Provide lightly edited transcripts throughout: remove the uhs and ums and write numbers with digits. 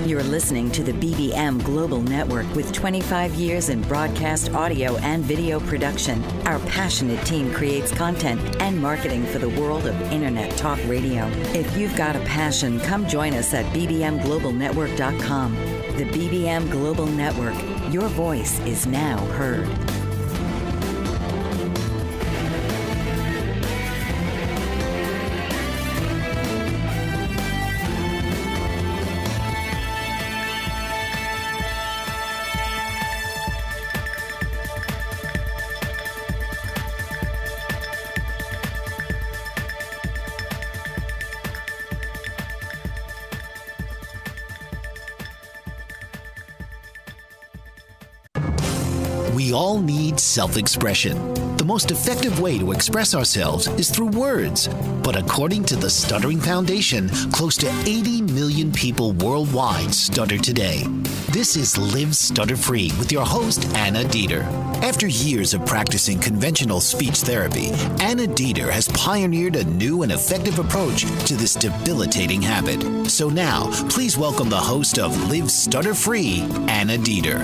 You're listening to the BBM Global Network with 25 years in broadcast audio and video production. Our passionate team creates content and marketing for the world of Internet Talk Radio. If you've got a passion, come join us at bbmglobalnetwork.com. The BBM Global Network. Your voice is now heard. We all need self-expression. The most effective way to express ourselves is through words. But according to the Stuttering Foundation, close to 80 million people worldwide stutter today. This is Live Stutter-Free with your host, Anna Deeter. After years of practicing conventional speech therapy, Anna Deeter has pioneered a new and effective approach to this debilitating habit. So now, please welcome the host of Live Stutter-Free, Anna Deeter.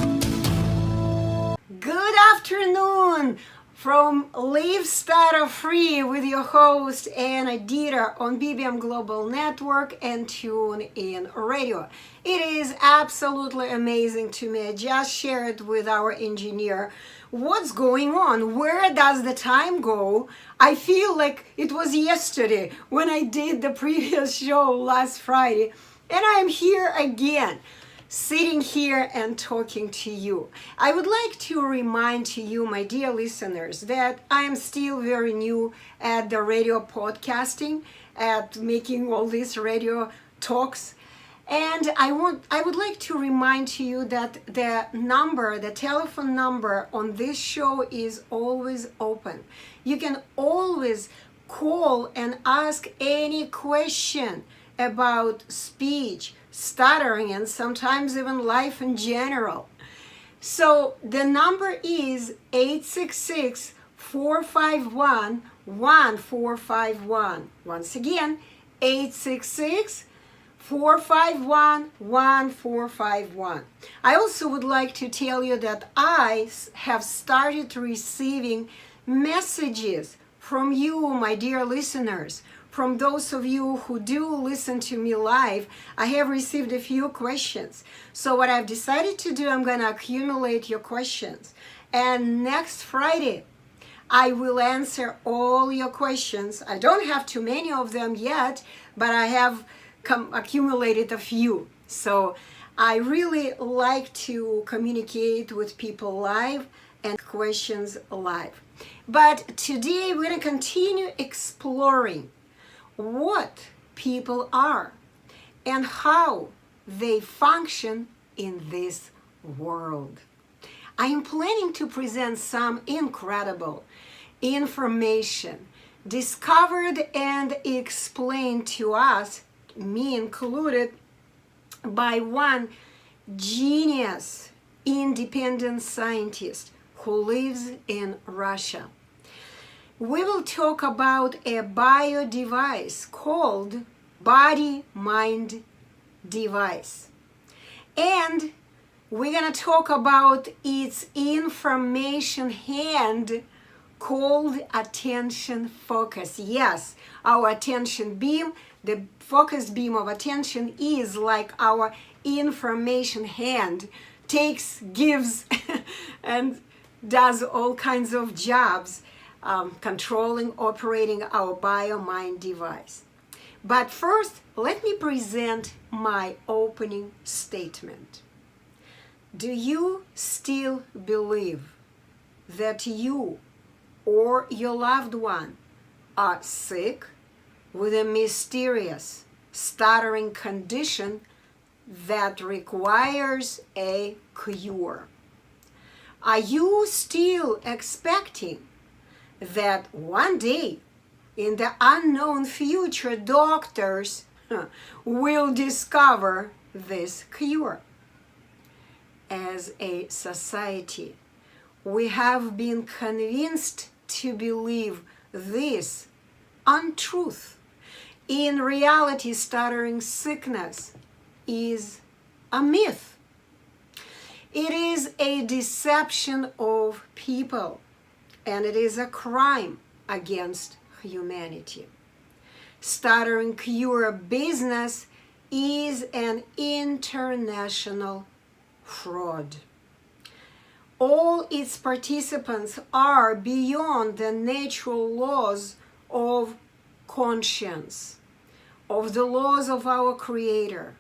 Good afternoon from Live Stutter-Free with your host Anna Deeter on BBM Global Network and TuneIn Radio. It is absolutely amazing to me. I just shared with our engineer what's going on. Where does the time go? I feel like it was yesterday when I did the previous show last Friday, and I am here again, sitting here and talking to you. I would like to remind to you, my dear listeners, that I am still very new at the radio podcasting, at making all these radio talks. And I would like to remind to you that the telephone number on this show is always open. You can always call and ask any question about speech, stuttering, and sometimes even life in general. So the number is 866-451-1451. Once again, 866-451-1451. I also would like to tell you that I have started receiving messages from you, my dear listeners. From those of you who do listen to me live, I have received a few questions. So what I've decided to do, I'm going to accumulate your questions. And next Friday, I will answer all your questions. I don't have too many of them yet, but I have accumulated a few. So I really like to communicate with people live and questions live. But today we're going to continue exploring what people are and how they function in this world. I am planning to present some incredible information discovered and explained to us, me included, by one genius independent scientist who lives in Russia. We will talk about a bio device called body-mind device. And we're going to talk about its information hand called attention focus. Yes, our attention beam, the focus beam of attention is like our information hand, takes, gives, and does all kinds of jobs. Controlling, operating our bio-mind device. But first, let me present my opening statement. Do you still believe that you or your loved one are sick with a mysterious stuttering condition that requires a cure? Are you still expecting that one day in the unknown future doctors will discover this cure? As a society, we have been convinced to believe this untruth. In reality, stuttering sickness is a myth. It is a deception of people, and it is a crime against humanity. Stuttering Cure business is an international fraud. All its participants are beyond the natural laws of conscience, of the laws of our Creator,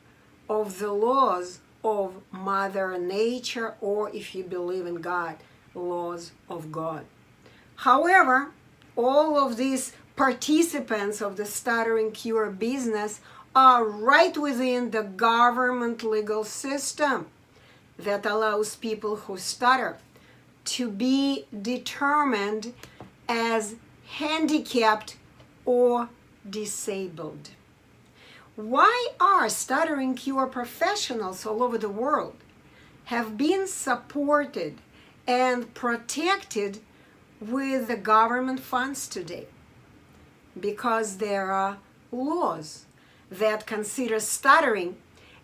of the laws of Mother Nature, or if you believe in God, laws of God. However, all of these participants of the Stuttering Cure business are right within the government legal system that allows people who stutter to be determined as handicapped or disabled. Why are Stuttering Cure professionals all over the world have been supported and protected with the government funds today? Because there are laws that consider stuttering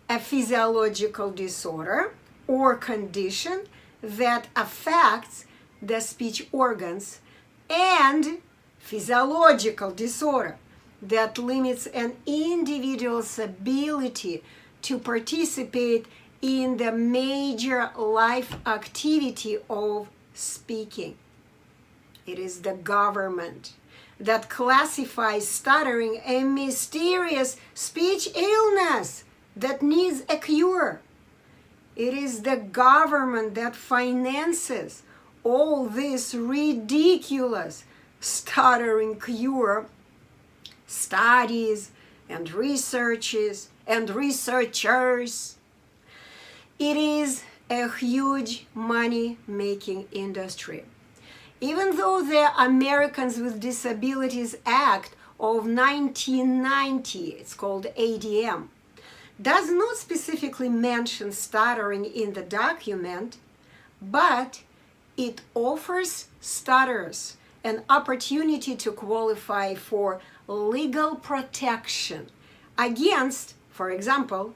a physiological disorder or condition that affects the speech organs, and physiological disorder that limits an individual's ability to participate in the major life activity of speaking. It is the government that classifies stuttering a mysterious speech illness that needs a cure. It is the government that finances all this ridiculous stuttering cure studies and researches and researchers. It is a huge money-making industry. Even though the Americans with Disabilities Act of 1990, it's called ADM, does not specifically mention stuttering in the document, but it offers stutterers an opportunity to qualify for legal protection against, for example,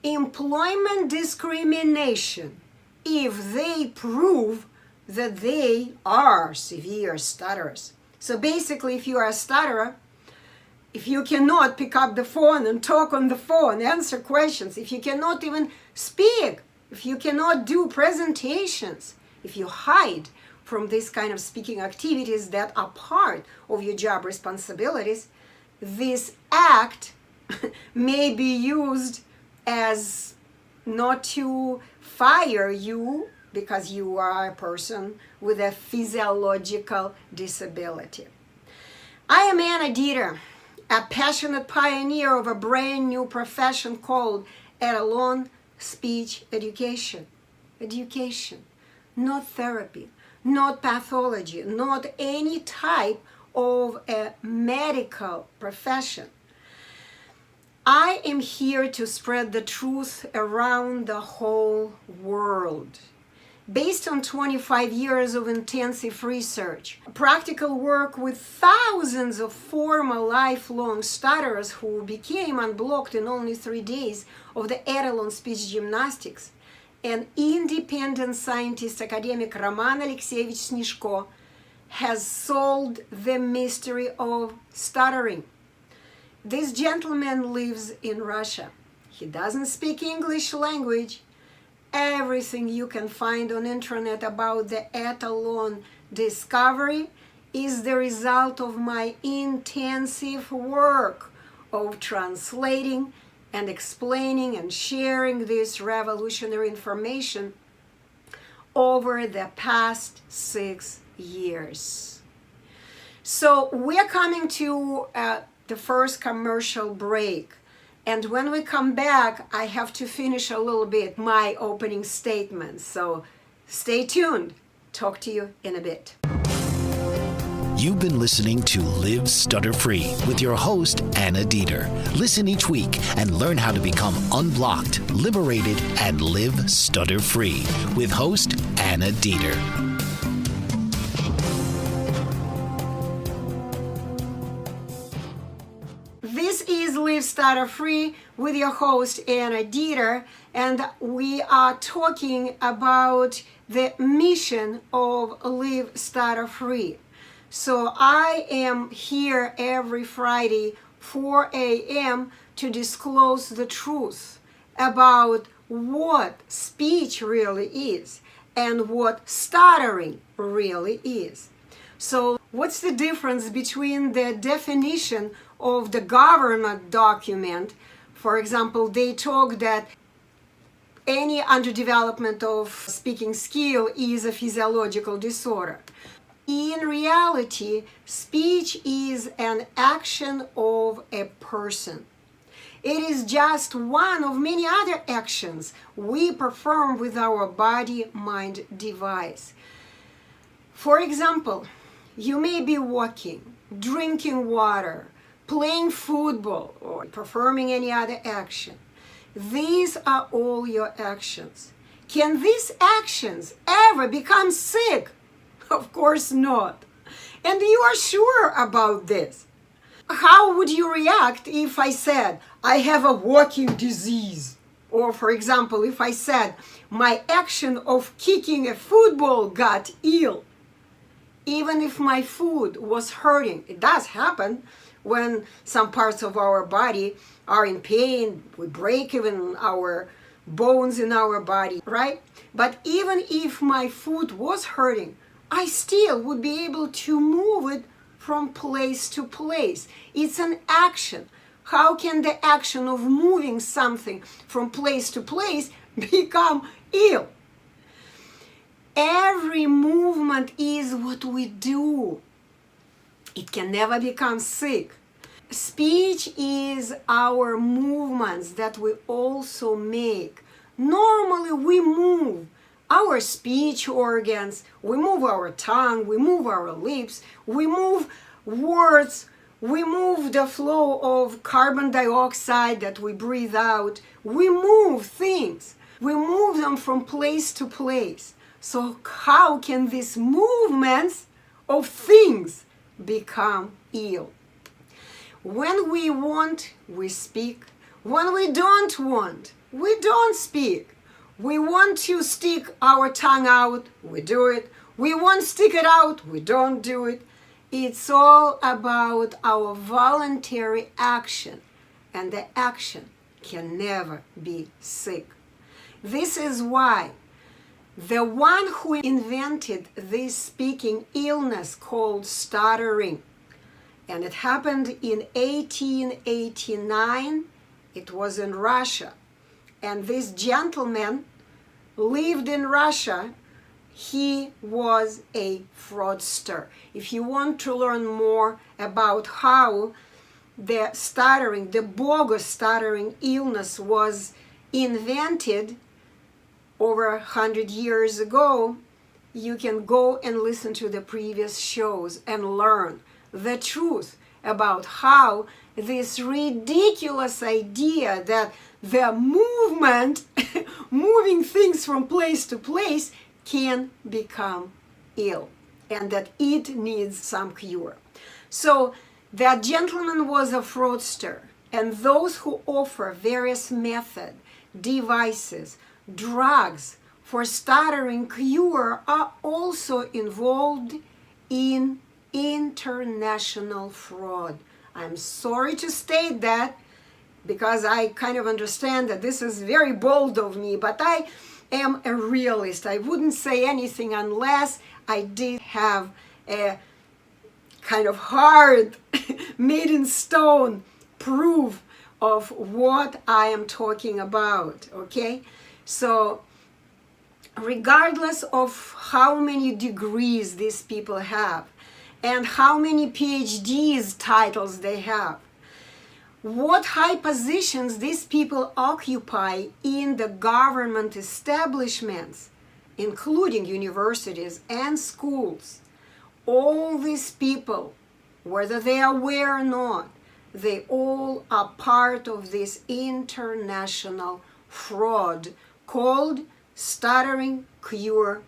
employment discrimination if they prove that they are severe stutterers. So basically, if you are a stutterer, if you cannot pick up the phone and talk on the phone, answer questions, if you cannot even speak, if you cannot do presentations, if you hide from this kind of speaking activities that are part of your job responsibilities, this act may be used as not to fire you because you are a person with a physiological disability. I am Anna Deeter, a passionate pioneer of a brand new profession called Etalon Speech Education. Education, not therapy, not pathology, not any type of a medical profession. I am here to spread the truth around the whole world. Based on 25 years of intensive research, practical work with thousands of former lifelong stutterers who became unblocked in only 3 days of the Etalon Speech Gymnastics, and independent scientist academic Roman Alexeyevich Snishko has solved the mystery of stuttering. This gentleman lives in Russia. He doesn't speak English language. Everything you can find on internet about the Etalon discovery is the result of my intensive work of translating and explaining and sharing this revolutionary information over the past 6 years. So we're coming to the first commercial break. And when we come back, I have to finish a little bit my opening statement. So stay tuned. Talk to you in a bit. You've been listening to Live Stutter-Free with your host, Anna Deeter. Listen each week and learn how to become unblocked, liberated, and live stutter-free with host Anna Deeter. This is Live Stutter-Free with your host Anna Deeter, And we are talking about the mission of Live Stutter-Free. So I am here every Friday, 4 a.m. to disclose the truth about what speech really is and what stuttering really is. So what's the difference between the definition of the government document? For example, they talk that any underdevelopment of speaking skill is a physiological disorder. In reality, speech is an action of a person. It is just one of many other actions we perform with our body-mind device. For example, you may be walking, drinking water, playing football, or performing any other action. These are all your actions. Can these actions ever become sick? Of course not. And you are sure about this. How would you react if I said, I have a walking disease? Or for example, if I said, my action of kicking a football got ill. Even if my foot was hurting, it does happen when some parts of our body are in pain, we break even our bones in our body, right? But even if my foot was hurting, I still would be able to move it from place to place. It's an action. How can the action of moving something from place to place become ill? Every movement is what we do. It can never become sick. Speech is our movements that we also make. Normally we move our speech organs, we move our tongue, we move our lips, we move words, we move the flow of carbon dioxide that we breathe out. We move things. We move them from place to place. So how can these movements of things become ill? When we want, we speak. When we don't want, we don't speak. We want to stick our tongue out, we do it. We won't stick it out, we don't do it. It's all about our voluntary action, and the action can never be sick. This is why the one who invented this speaking illness called stuttering, and it happened in 1889, it was in Russia. And this gentleman lived in Russia. He was a fraudster. If you want to learn more about how the stuttering, the bogus stuttering illness was invented over 100 years ago, you can go and listen to the previous shows and learn the truth about how this ridiculous idea that the movement, moving things from place to place, can become ill and that it needs some cure. So that gentleman was a fraudster, and those who offer various methods, devices, drugs for stuttering cure are also involved in international fraud. I'm sorry to state that, because I kind of understand that this is very bold of me, but I am a realist. I wouldn't say anything unless I did have a kind of hard, made in stone proof of what I am talking about, okay? So regardless of how many degrees these people have and how many PhDs titles they have, what high positions these people occupy in the government establishments, including universities and schools, all these people, whether they are aware or not, they all are part of this international fraud called stuttering cure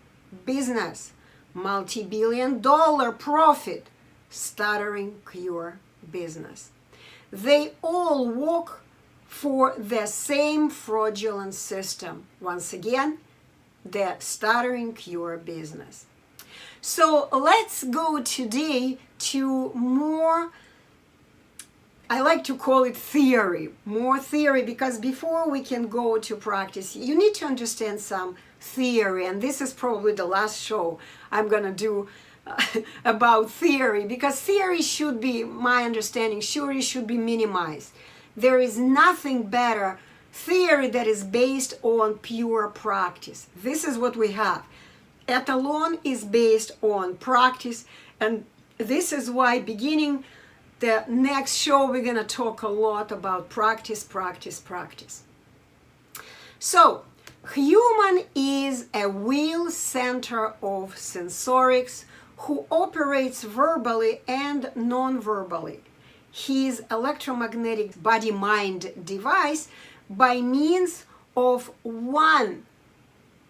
business. Multi-billion-dollar profit, stuttering cure business. They all work for the same fraudulent system. Once again, the stuttering cure business. So let's go today to more, I like to call it theory, more theory, because before we can go to practice, you need to understand some theory. And this is probably the last show I'm going to do about theory, because theory should be, my understanding, surely should be minimized. There is nothing better theory that is based on pure practice. This is what we have. Etalon is based on practice, and this is why beginning the next show we're going to talk a lot about practice, practice, practice. So, human is a wheel center of sensorics who operates verbally and non-verbally. His electromagnetic body-mind device by means of one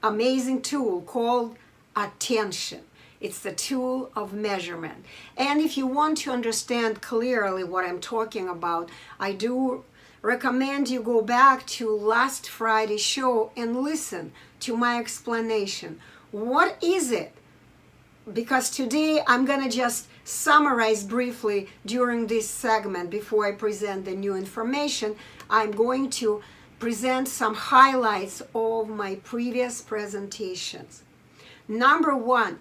amazing tool called attention. It's the tool of measurement. And if you want to understand clearly what I'm talking about, I do recommend you go back to last Friday's show and listen to my explanation. What is it? Because today I'm going to just summarize briefly during this segment before I present the new information. I'm going to present some highlights of my previous presentations. Number one,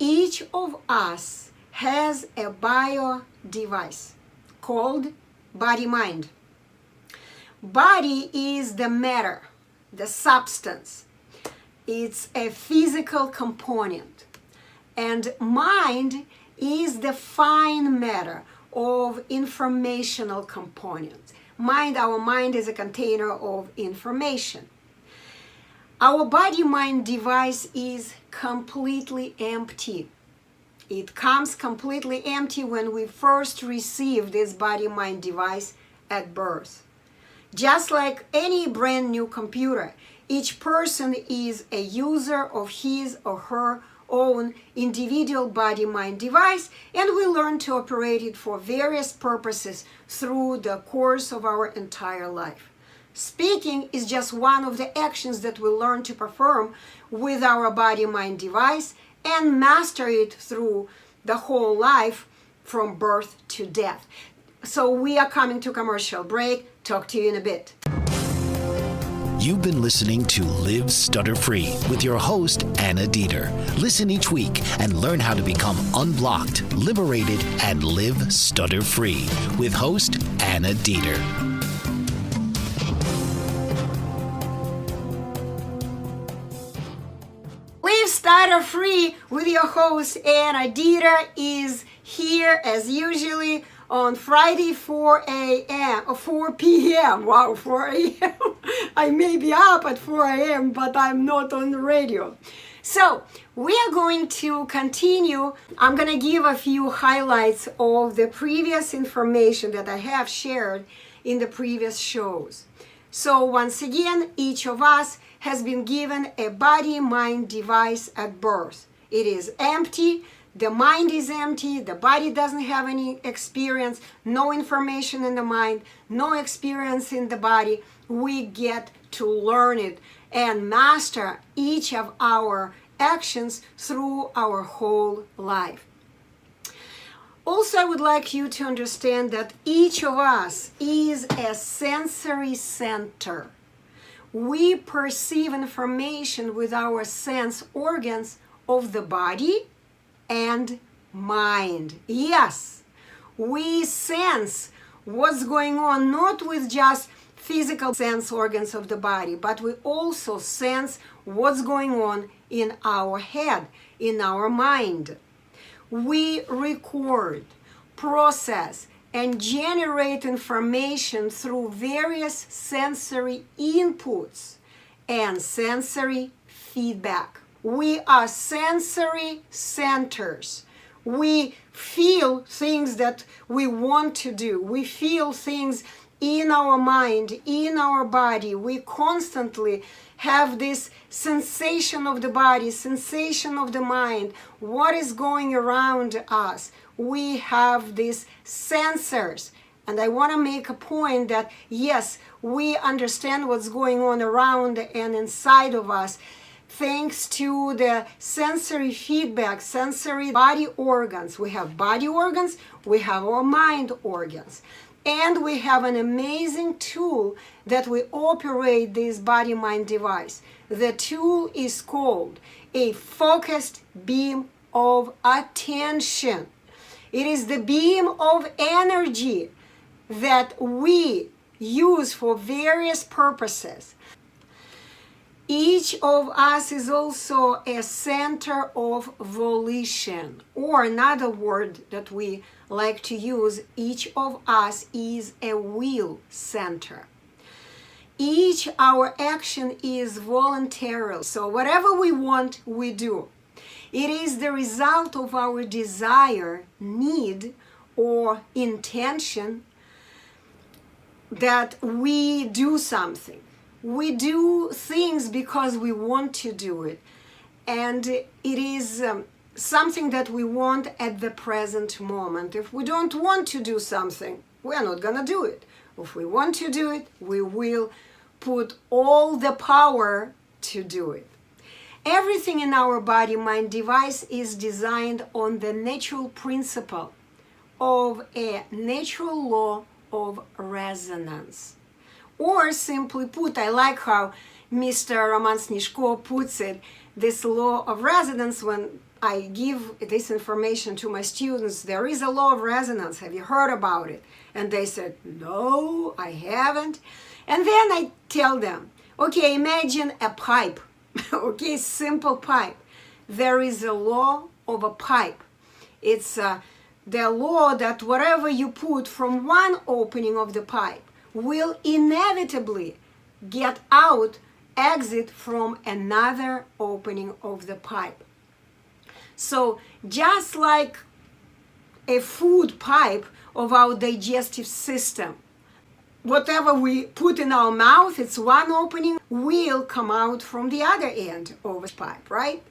each of us has a bio device called body-mind. Body is the matter, the substance. It's a physical component. And mind is the fine matter of informational components. Our mind is a container of information. Our body-mind device is completely empty. It comes completely empty when we first receive this body-mind device at birth. Just like any brand new computer, each person is a user of his or her own individual body-mind device, and we learn to operate it for various purposes through the course of our entire life. Speaking is just one of the actions that we learn to perform with our body-mind device and master it through the whole life from birth to death. So we are coming to commercial break. Talk to you in a bit. You've been listening to Live Stutter-Free with your host, Anna Deeter. Listen each week and learn how to become unblocked, liberated, and live stutter-free with host Anna Deeter. Live Stutter-Free with your host Anna Deeter is here as usually on Friday 4 p.m. Wow, 4 a.m. I may be up at 4 a.m., but I'm not on the radio. So we are going to continue. I'm going to give a few highlights of the previous information that I have shared in the previous shows. So once again, each of us has been given a body-mind device at birth. It is empty. The mind is empty, the body doesn't have any experience, no information in the mind, no experience in the body. We get to learn it and master each of our actions through our whole life. Also, I would like you to understand that each of us is a sensory center. We perceive information with our sense organs of the body and mind. Yes, we sense what's going on not with just physical sense organs of the body, but we also sense what's going on in our head, in our mind. We record, process, and generate information through various sensory inputs and sensory feedback. We are sensory centers. We feel things that we want to do. We feel things in our mind, in our body. We constantly have this sensation of the body, sensation of the mind, what is going around us. We have these sensors And I want to make a point that, yes, we understand what's going on around and inside of us thanks to the sensory feedback, sensory body organs. We have body organs, we have our mind organs. And we have an amazing tool that we operate this body-mind device. The tool is called a focused beam of attention. It is the beam of energy that we use for various purposes. Each of us is also a center of volition, or another word that we like to use, each of us is a will center. Each our action is voluntary, so whatever we want, we do. It is the result of our desire, need, or intention that we do something. We do things because we want to do it. And it is something that we want at the present moment. If we don't want to do something, we're not going to do it. If we want to do it, we will put all the power to do it. Everything in our body-mind device is designed on the natural principle of a natural law of resonance. Or simply put, I like how Mr. Roman Snishko puts it, this law of resonance. When I give this information to my students, there is a law of resonance. Have you heard about it? And they said, no, I haven't. And then I tell them, okay, imagine a pipe, okay, simple pipe. There is a law of a pipe. It's the law that whatever you put from one opening of the pipe will inevitably get out, exit from another opening of the pipe. So just like a food pipe of our digestive system, whatever we put in our mouth, it's one opening, will come out from the other end of the pipe, right?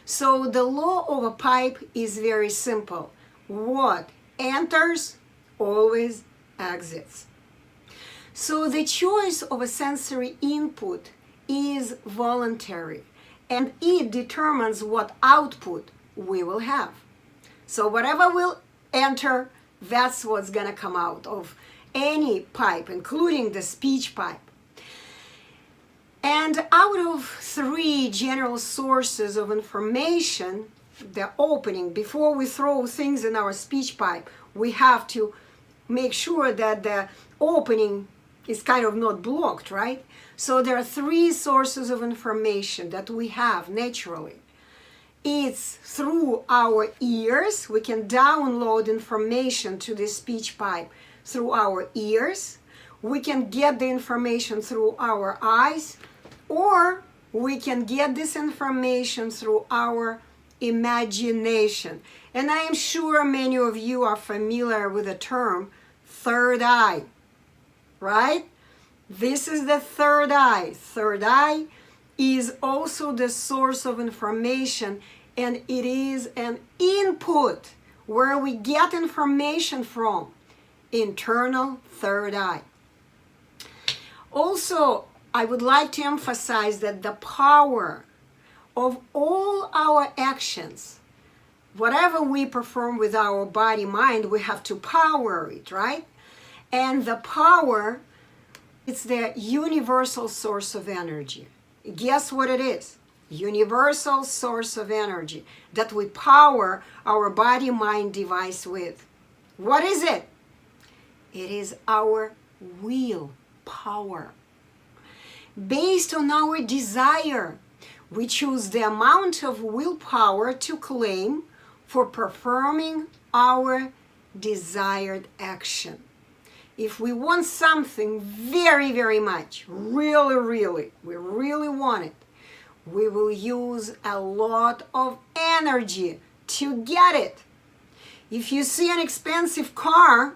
So the law of a pipe is very simple. What enters always exits. So the choice of a sensory input is voluntary, and it determines what output we will have. So whatever will enter, that's what's going to come out of any pipe, including the speech pipe. And out of 3 general sources of information, the opening, before we throw things in our speech pipe, we have to make sure that the opening is kind of not blocked, right? So there are 3 sources of information that we have naturally. It's through our ears. We can download information to the speech pipe through our ears. We can get the information through our eyes, or we can get this information through our imagination. And I am sure many of you are familiar with the term third eye, right? This is the third eye. Third eye is also the source of information, and it is an input where we get information from. Internal third eye. Also, I would like to emphasize that the power of all our actions, whatever we perform with our body, mind, we have to power it, right? And the power, it's the universal source of energy. Guess what it is? Universal source of energy that we power our body-mind device with. What is it? It is our will power. Based on our desire, we choose the amount of willpower to claim for performing our desired action. If we want something very, very much, really, we really want it, we will use a lot of energy to get it. If you see an expensive car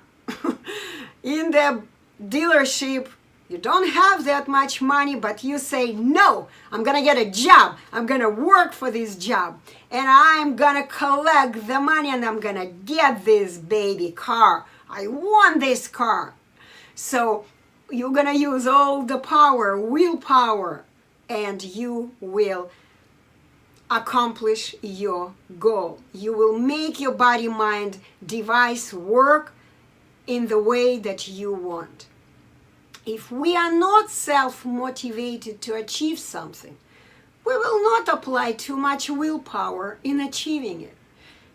in the dealership, you don't have that much money, but you say, no, I'm gonna get a job. I'm gonna work for this job. And I'm gonna collect the money and I'm gonna get this baby car. I want this car. So you're gonna use all the power, willpower, and you will accomplish your goal. You will make your body-mind device work in the way that you want. If we are not self-motivated to achieve something, we will not apply too much willpower in achieving it.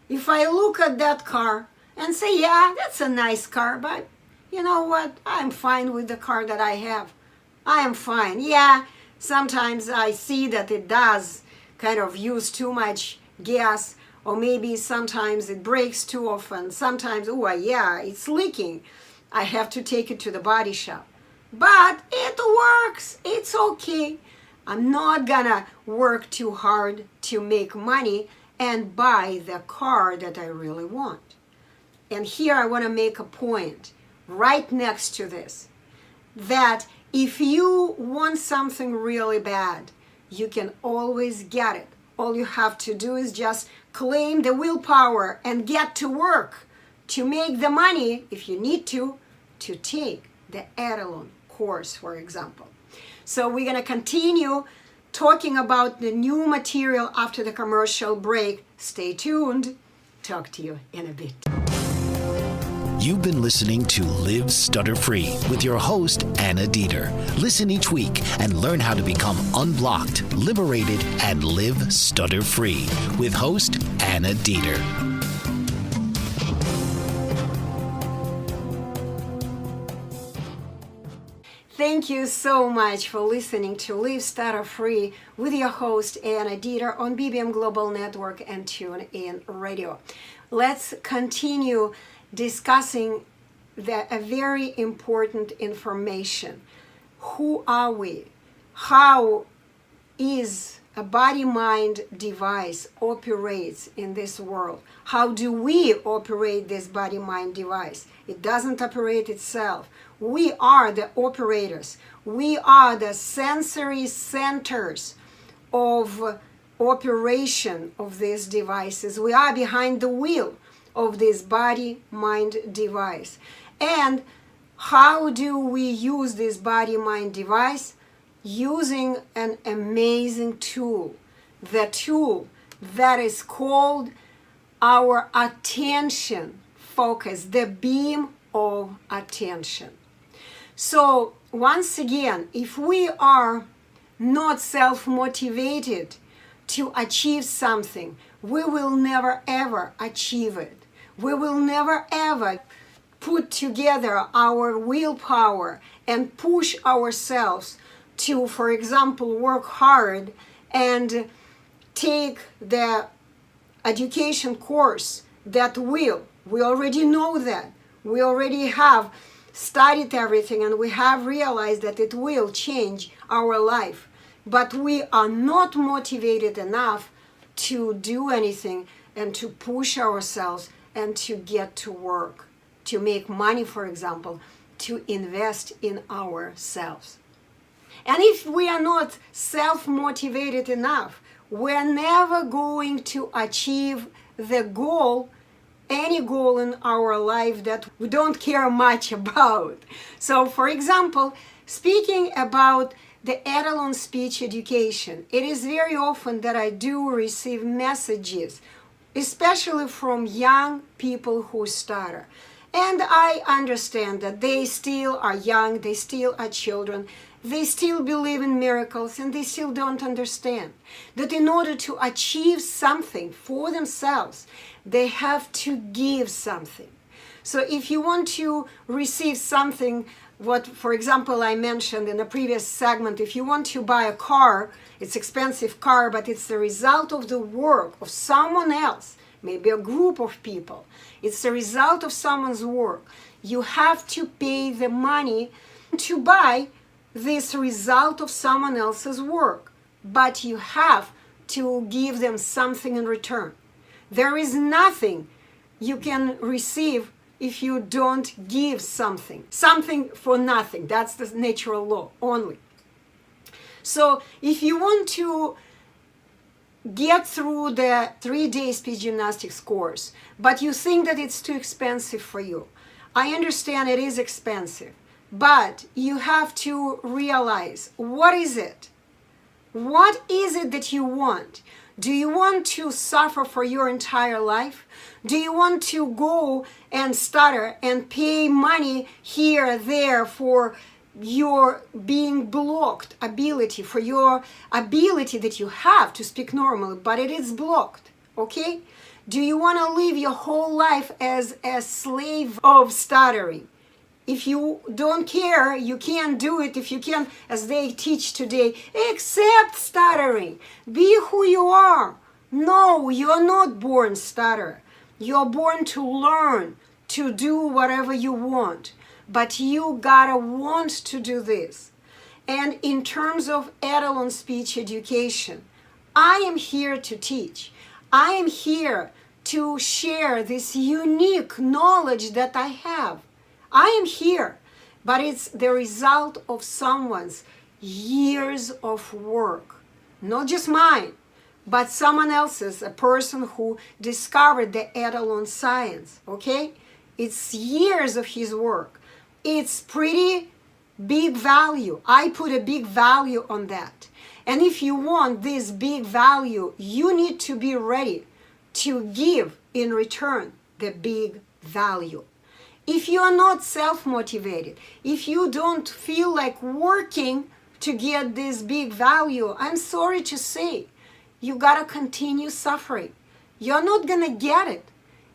If I look at that car and say, yeah, that's a nice car, but you know what? I'm fine with the car that I have. I am fine. Yeah, sometimes I see that it does kind of use too much gas, or maybe sometimes it breaks too often. Sometimes, oh yeah, it's leaking. I have to take it to the body shop. But it works. It's okay. I'm not gonna work too hard to make money and buy the car that I really want. And here I want to make a point right next to this, that if you want something really bad, you can always get it. All you have to do is just claim the willpower and get to work to make the money, if you need to take the Etalon course, for example. So we're going to continue talking about the new material after the commercial break. Stay tuned. Talk to you in a bit. You've been listening to Live Stutter-Free with your host, Anna Deeter. Listen each week and learn how to become unblocked, liberated, and live stutter-free with host Anna Deeter. Thank you so much for listening to Live Stutter-Free with your host Anna Deeter on BBM Global Network and TuneIn Radio. Let's continue discussing a very important information. Who are we? How is a body-mind device operates in this world? How do we operate this body-mind device? It doesn't operate itself. We are the operators. We are the sensory centers of operation of these devices. We are behind the wheel of this body-mind device. And how do we use this body-mind device? Using an amazing tool. The tool that is called our attention focus, the beam of attention. So once again, if we are not self-motivated to achieve something, we will never ever achieve it. We will never ever put together our willpower and push ourselves to, for example, work hard and take the education course that will. We already know that. We already have studied everything and we have realized that it will change our life. But we are not motivated enough to do anything and to push ourselves and to get to work, to make money, for example, to invest in ourselves. And if we are not self-motivated enough, we're never going to achieve the goal, any goal in our life that we don't care much about. So, for example, speaking about the Etalon Speech Education, it is very often that I do receive messages, especially from young people who stutter. And I understand that they still are young, they still are children, they still believe in miracles, and they still don't understand that in order to achieve something for themselves, they have to give something. So if you want to receive something, what, for example, I mentioned in the previous segment, if you want to buy a car, it's an expensive car, but it's the result of the work of someone else, maybe a group of people. It's the result of someone's work. You have to pay the money to buy this result of someone else's work, but you have to give them something in return. There is nothing you can receive if you don't give something for nothing. That's the natural law only. So if you want to get through the 3-day speech gymnastics course, but you think that it's too expensive for you, I understand it is expensive, but you have to realize, what is it? What is it that you want? Do you want to suffer for your entire life? Do you want to go and stutter and pay money here, there for your being blocked ability, for your ability that you have to speak normally, but it is blocked, okay? Do you want to live your whole life as a slave of stuttering? If you don't care, you can't do it. If you can, as they teach today, accept stuttering. Be who you are. No, you are not born stutterer. You are born to learn, to do whatever you want. But you gotta want to do this. And in terms of Etalon Speech Education, I am here to teach. I am here to share this unique knowledge that I have. I am here, but it's the result of someone's years of work. Not just mine, but someone else's, a person who discovered the Etalon science, okay? It's years of his work. It's pretty big value. I put a big value on that. And if you want this big value, you need to be ready to give in return the big value. If you are not self-motivated, if you don't feel like working to get this big value, I'm sorry to say, you gotta continue suffering. You're not gonna get it.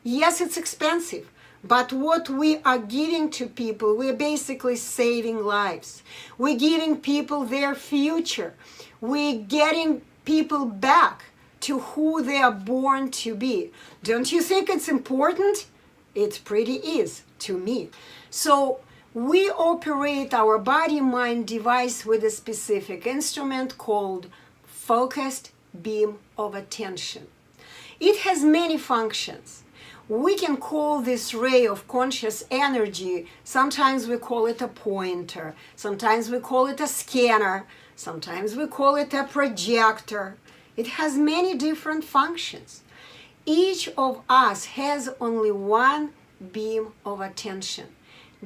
Yes, it's expensive, but what we are giving to people, we're basically saving lives. We're giving people their future. We're getting people back to who they are born to be. Don't you think it's important? It pretty is to me. So we operate our body-mind device with a specific instrument called focused beam of attention. It has many functions. We can call this ray of conscious energy, sometimes we call it a pointer, sometimes we call it a scanner, sometimes we call it a projector. It has many different functions. Each of us has only one beam of attention,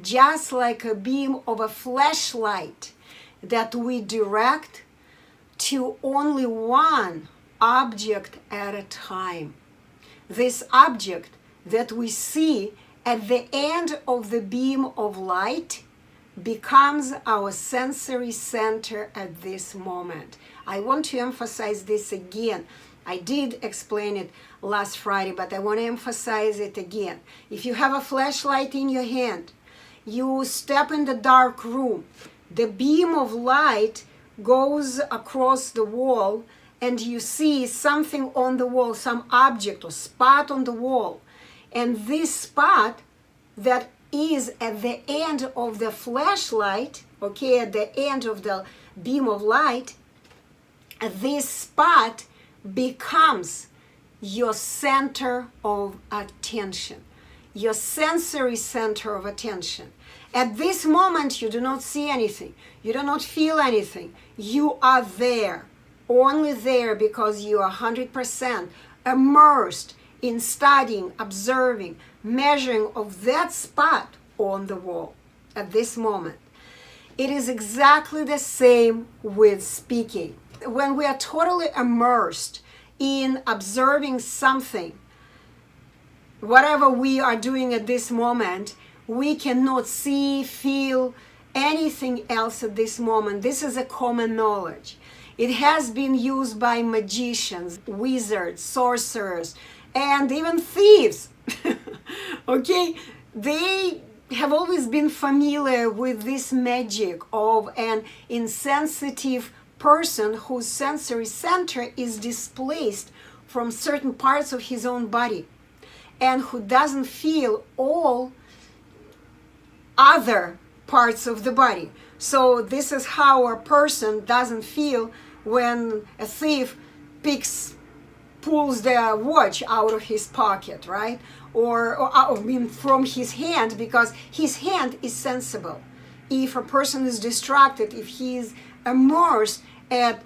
just like a beam of a flashlight that we direct to only one object at a time. This object that we see at the end of the beam of light becomes our sensory center at this moment. I want to emphasize this again. I did explain it last Friday, but I want to emphasize it again. If you have a flashlight in your hand, you step in the dark room, the beam of light goes across the wall and you see something on the wall, some object or spot on the wall. And this spot that is at the end of the flashlight, okay, at the end of the beam of light, this spot becomes your center of attention, your sensory center of attention. At this moment, you do not see anything. You do not feel anything. You are there, only there because you are 100% immersed in studying, observing, measuring of that spot on the wall at this moment. It is exactly the same with speaking. When we are totally immersed in observing something, whatever we are doing at this moment, we cannot see, feel anything else at this moment. This is a common knowledge. It has been used by magicians, wizards, sorcerers, and even thieves. Okay? They have always been familiar with this magic of an insensitive person whose sensory center is displaced from certain parts of his own body and who doesn't feel all other parts of the body. So this is how a person doesn't feel when a thief pulls the watch out of his pocket, right? Or I mean from his hand, because his hand is sensible. If a person is distracted, if he is immersed at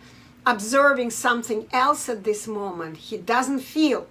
observing something else at this moment, he doesn't feel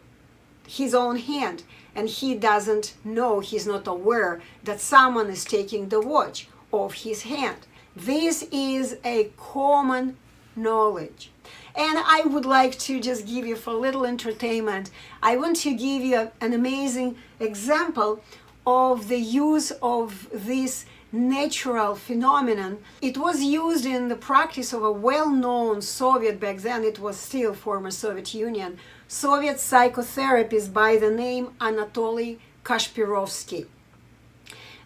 his own hand. and he doesn't know, he's not aware that someone is taking the watch off his hand. This is a common knowledge. And I would like to just give you, for a little entertainment, I want to give you an amazing example of the use of this natural phenomenon. It was used in the practice of a well-known Soviet, back then it was still former Soviet Union, Soviet psychotherapist by the name Anatoly Kashpirovsky.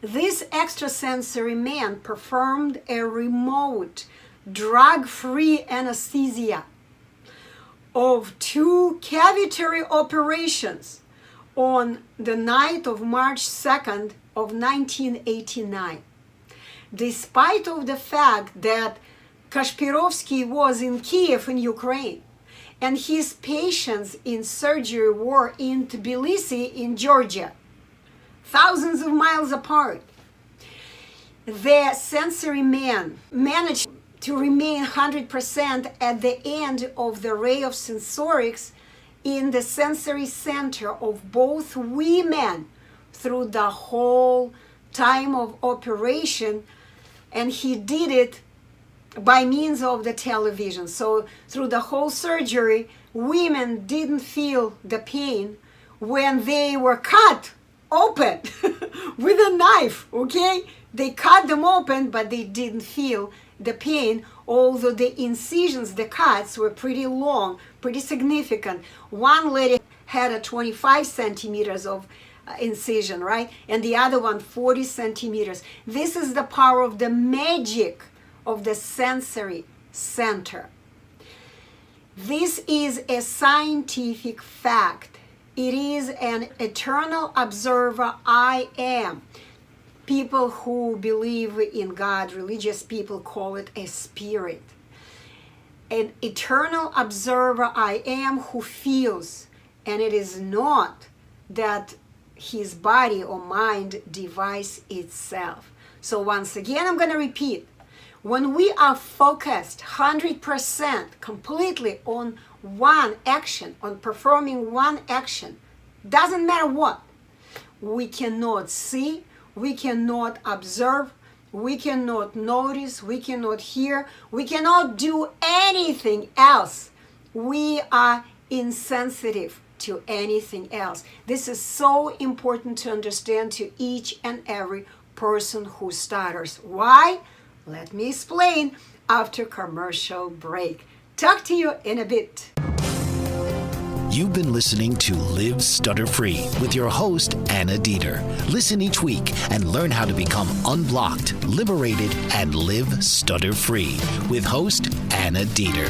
This extrasensory man performed a remote, drug-free anesthesia of 2 cavitary operations on the night of March 2nd of 1989. Despite of the fact that Kashpirovsky was in Kiev in Ukraine and his patients in surgery were in Tbilisi in Georgia, thousands of miles apart, the sensory man managed to remain 100% at the end of the ray of sensorics in the sensory center of both women through the whole time of operation, and he did it by means of the television. So through the whole surgery, women didn't feel the pain when they were cut open with a knife, okay? They cut them open, but they didn't feel the pain, although the incisions, the cuts, were pretty long, pretty significant. One lady had a 25 centimeters of incision, right? And the other one 40 centimeters. This is the power of the magic of the sensory center. This is a scientific fact. It is an eternal observer I am. People who believe in God, religious people, call it a spirit. An eternal observer I am who feels, and it is not that his body or mind device itself. So once again, I'm going to repeat. When we are focused 100% completely on one action, on performing one action, doesn't matter what, we cannot see, we cannot observe, we cannot notice, we cannot hear, we cannot do anything else. We are insensitive to anything else. This is so important to understand to each and every person who stutters. Why? Let me explain after commercial break. Talk to you in a bit. You've been listening to Live Stutter-Free with your host, Anna Deeter. Listen each week and learn how to become unblocked, liberated, and live stutter-free with host Anna Deeter.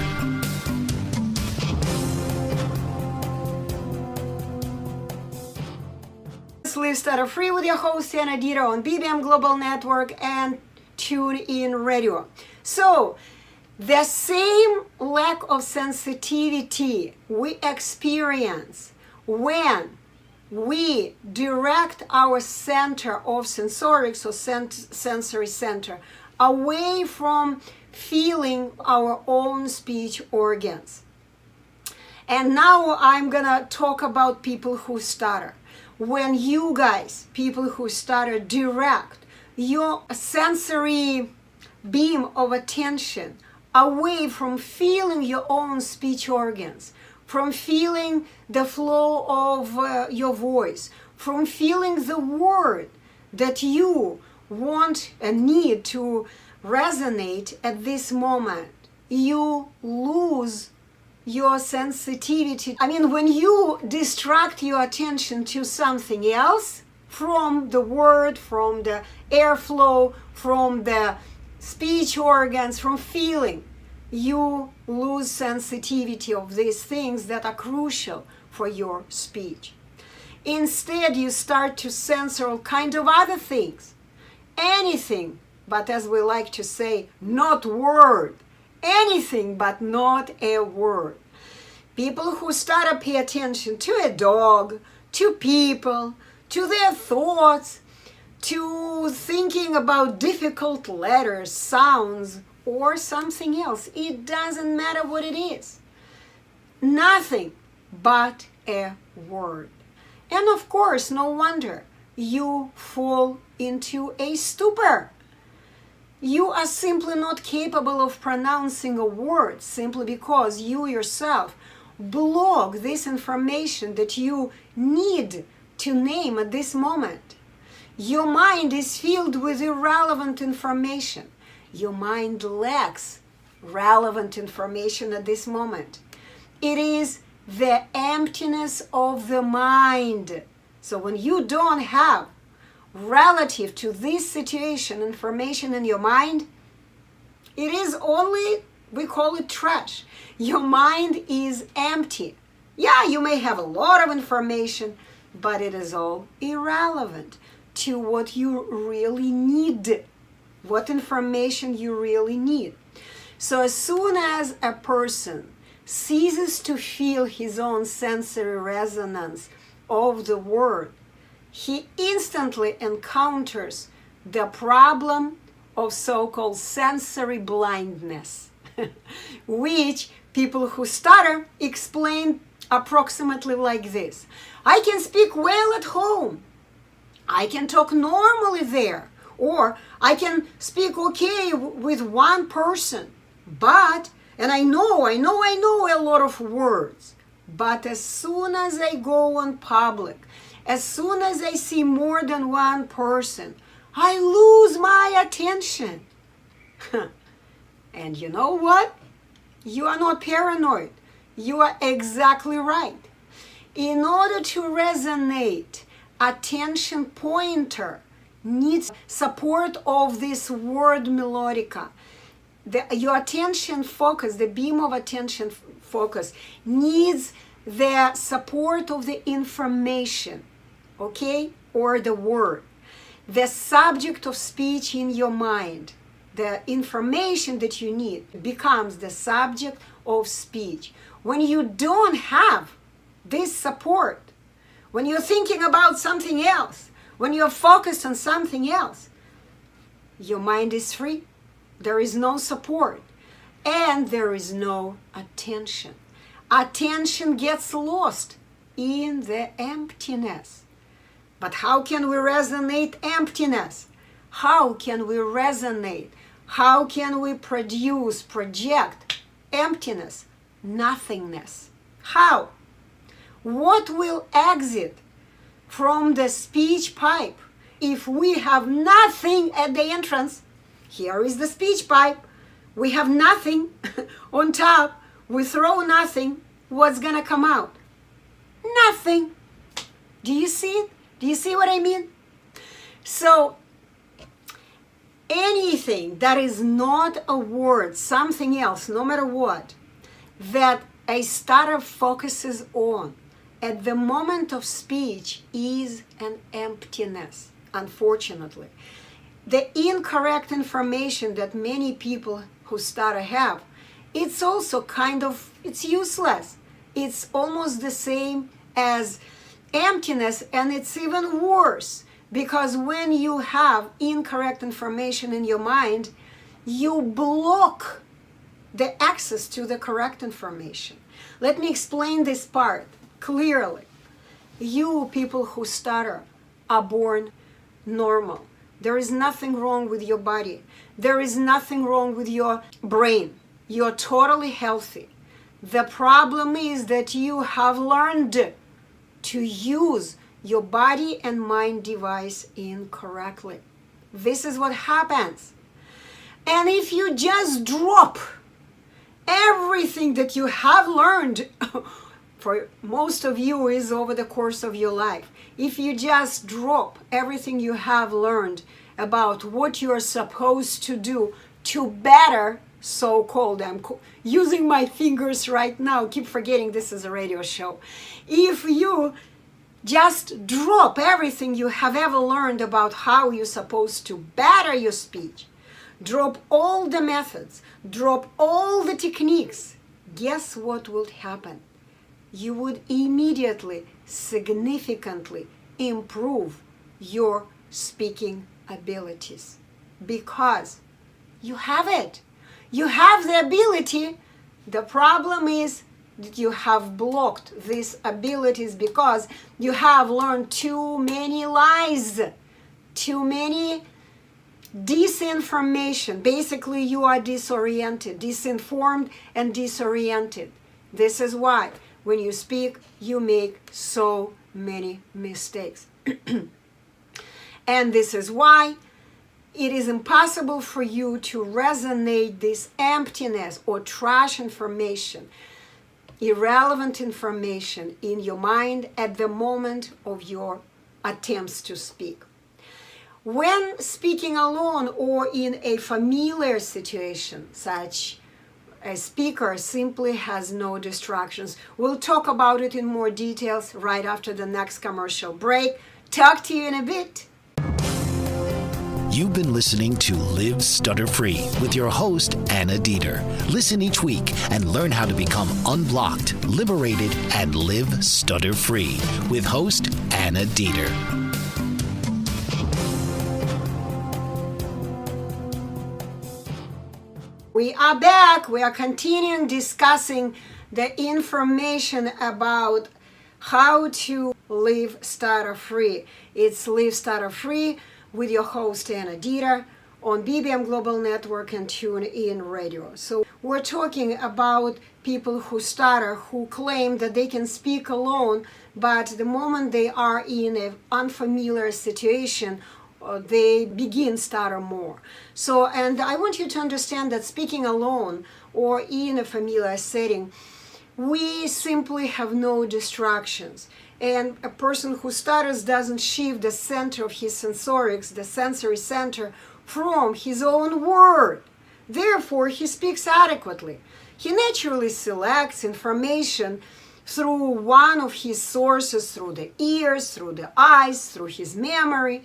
Live Stutter-Free with your host Anna Deeter on BBM Global Network and TuneIn Radio. So, the same lack of sensitivity we experience when we direct our center of sensorics or sensory center away from feeling our own speech organs. And now I'm gonna talk about people who stutter. When you guys, people who stutter, direct your sensory beam of attention away from feeling your own speech organs, from feeling the flow of your voice, from feeling the word that you want and need to resonate at this moment, you lose your sensitivity. I mean, when you distract your attention to something else, from the word, from the airflow, from the speech organs, from feeling, you lose sensitivity of these things that are crucial for your speech. Instead, you start to censor all kind of other things. Anything, but as we like to say, not word. Anything but not a word. People who stutter pay attention to a dog, to people, to their thoughts, to thinking about difficult letters, sounds, or something else. It doesn't matter what it is. Nothing but a word. And of course, no wonder you fall into a stupor. You are simply not capable of pronouncing a word simply because you yourself block this information that you need to name at this moment. Your mind is filled with irrelevant information. Your mind lacks relevant information at this moment. It is the emptiness of the mind. So when you don't have relative to this situation information in your mind, it is only, we call it trash. Your mind is empty. Yeah, you may have a lot of information, but it is all irrelevant to what you really need, what information you really need. So as soon as a person ceases to feel his own sensory resonance of the word, he instantly encounters the problem of so-called sensory blindness, which people who stutter explain approximately like this. I can speak well at home. I can talk normally there. Or I can speak okay with one person. But, and I know a lot of words. But as soon as I go on public, as soon as I see more than one person, I lose my attention. And you know what? You are not paranoid. You are exactly right. In order to resonate, attention pointer needs support of this word melodica. Your attention focus, the beam of attention focus, needs the support of the information, okay, or the word. The subject of speech in your mind, the information that you need, becomes the subject of speech. When you don't have this support, when you're thinking about something else, when you're focused on something else, your mind is free. There is no support and there is no attention. Attention gets lost in the emptiness. But how can we resonate emptiness? How can we resonate? How can we project emptiness, nothingness? How? What will exit from the speech pipe if we have nothing at the entrance? Here is the speech pipe. We have nothing on top. We throw nothing. What's gonna come out? Nothing. Do you see it? Do you see what I mean? So anything that is not a word, something else, no matter what, that a stutter focuses on at the moment of speech is an emptiness, unfortunately. The incorrect information that many people who stutter have, it's also it's useless. It's almost the same as emptiness, and it's even worse because when you have incorrect information in your mind, you block the access to the correct information. Let me explain this part clearly. You people who stutter are born normal. There is nothing wrong with your body. There is nothing wrong with your brain. You're totally healthy. The problem is that you have learned to use your body and mind device incorrectly. This is what happens. And if you just drop everything that you have learned, for most of you is over the course of your life, if you just drop everything you have learned about what you're supposed to do to better, so-called, I'm using my fingers right now, keep forgetting this is a radio show. If you just drop everything you have ever learned about how you're supposed to better your speech, drop all the methods, drop all the techniques, guess what would happen? You would immediately, significantly improve your speaking abilities because you have it. You have the ability. The problem is that you have blocked these abilities because you have learned too many lies, too many disinformation. Basically, you are disoriented, disinformed and disoriented. This is why when you speak, you make so many mistakes. And this is why it is impossible for you to resonate this emptiness or trash information, irrelevant information in your mind at the moment of your attempts to speak. When speaking alone or in a familiar situation, such a speaker simply has no distractions. We'll talk about it in more details right after the next commercial break. Talk to you in a bit. You've been listening to Live Stutter-Free with your host, Anna Deeter. Listen each week and learn how to become unblocked, liberated, and live stutter-free with host Anna Deeter. We are back. We are continuing discussing the information about how to live stutter-free. It's Live Stutter-Free with your host Anna Deeter on BBM Global Network and TuneIn Radio. So we're talking about people who stutter, who claim that they can speak alone, but the moment they are in an unfamiliar situation, they begin stutter more. So, and I want you to understand that speaking alone or in a familiar setting, we simply have no distractions. And a person who stutters doesn't shift the center of his sensorics, the sensory center, from his own word. Therefore, he speaks adequately. He naturally selects information through one of his sources, through the ears, through the eyes, through his memory,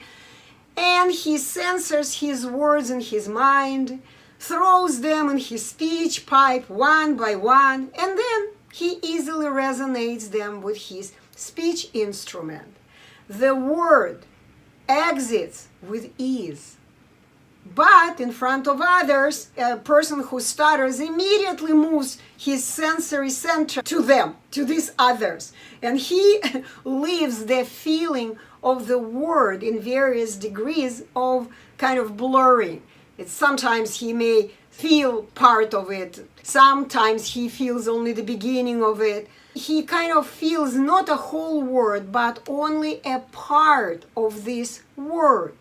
and he censors his words in his mind, throws them in his speech pipe one by one, and then he easily resonates them with his speech instrument. The word exits with ease. But in front of others, a person who stutters immediately moves his sensory center to them, to these others. And he leaves the feeling of the word in various degrees of kind of blurring. Sometimes he may feel part of it. Sometimes he feels only the beginning of it. He kind of feels not a whole word, but only a part of this word.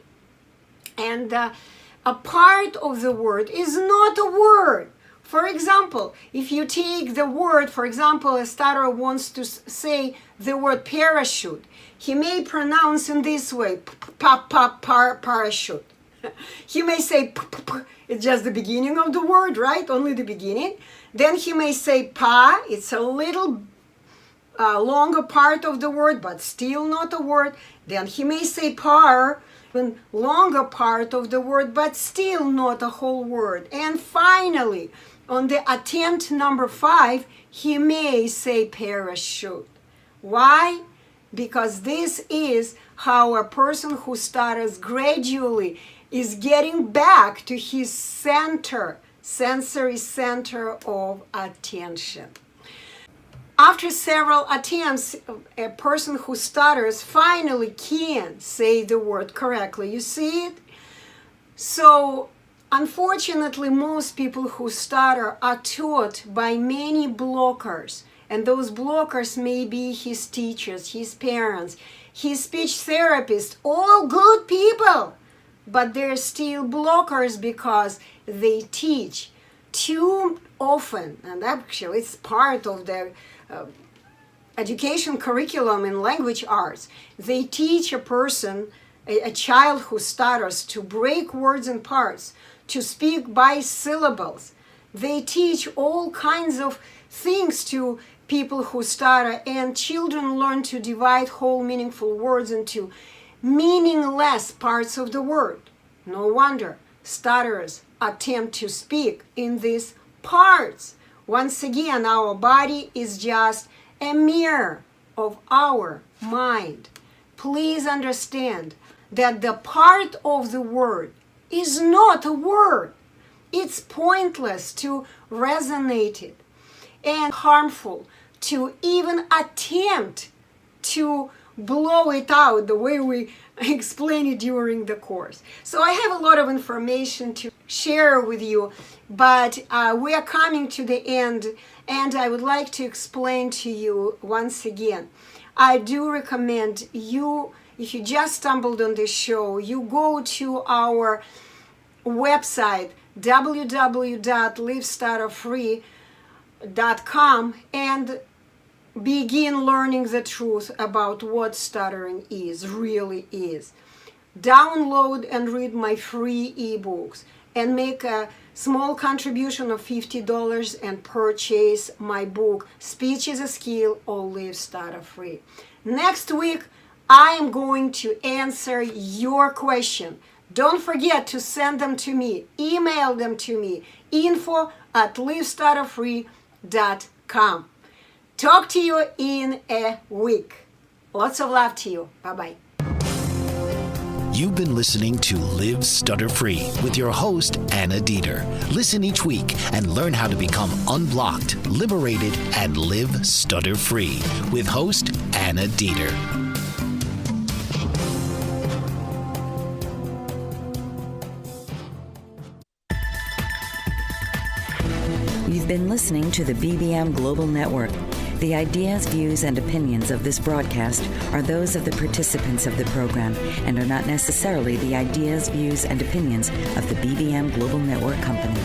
And a part of the word is not a word. For example, if you take the word, for example, a stutterer wants to say the word parachute, he may pronounce in this way, parachute. He may say, it's just the beginning of the word, right? Only the beginning. Then he may say pa, it's a little longer part of the word, but still not a word. Then he may say par, even longer part of the word, but still not a whole word. And finally, on the attempt number 5, he may say parachute. Why? Because this is how a person who stutters gradually is getting back to his center, sensory center of attention. After several attempts, a person who stutters finally can say the word correctly. You see it? So, unfortunately, most people who stutter are taught by many blockers. And those blockers may be his teachers, his parents, his speech therapists, all good people. But they're still blockers because they teach too often. And actually, it's part of the education curriculum in language arts. They teach a person, a child who stutters, to break words in parts, to speak by syllables. They teach all kinds of things to people who stutter, and children learn to divide whole meaningful words into meaningless parts of the word. No wonder stutterers attempt to speak in these parts. Once again, our body is just a mirror of our mind. Please understand that the part of the word is not a word. It's pointless to resonate it and harmful to even attempt to blow it out the way we explain it during the course. So I have a lot of information to share with you, but we are coming to the end, and I would like to explain to you once again. I do recommend you, if you just stumbled on this show, you go to our website www.livestutterfree.com and begin learning the truth about what stuttering really is. Download and read my free ebooks and make a small contribution of $50 and purchase my book, Speech is a Skill or Live Stutter-Free. Next week, I am going to answer your question. Don't forget to send them to me, email them to me, info@livestutterfree.com. Talk to you in a week. Lots of love to you. Bye-bye. You've been listening to Live Stutter-Free with your host, Anna Deeter. Listen each week and learn how to become unblocked, liberated, and live stutter-free with host Anna Deeter. You've been listening to the BBM Global Network. The ideas, views, and opinions of this broadcast are those of the participants of the program and are not necessarily the ideas, views, and opinions of the BBM Global Network Company.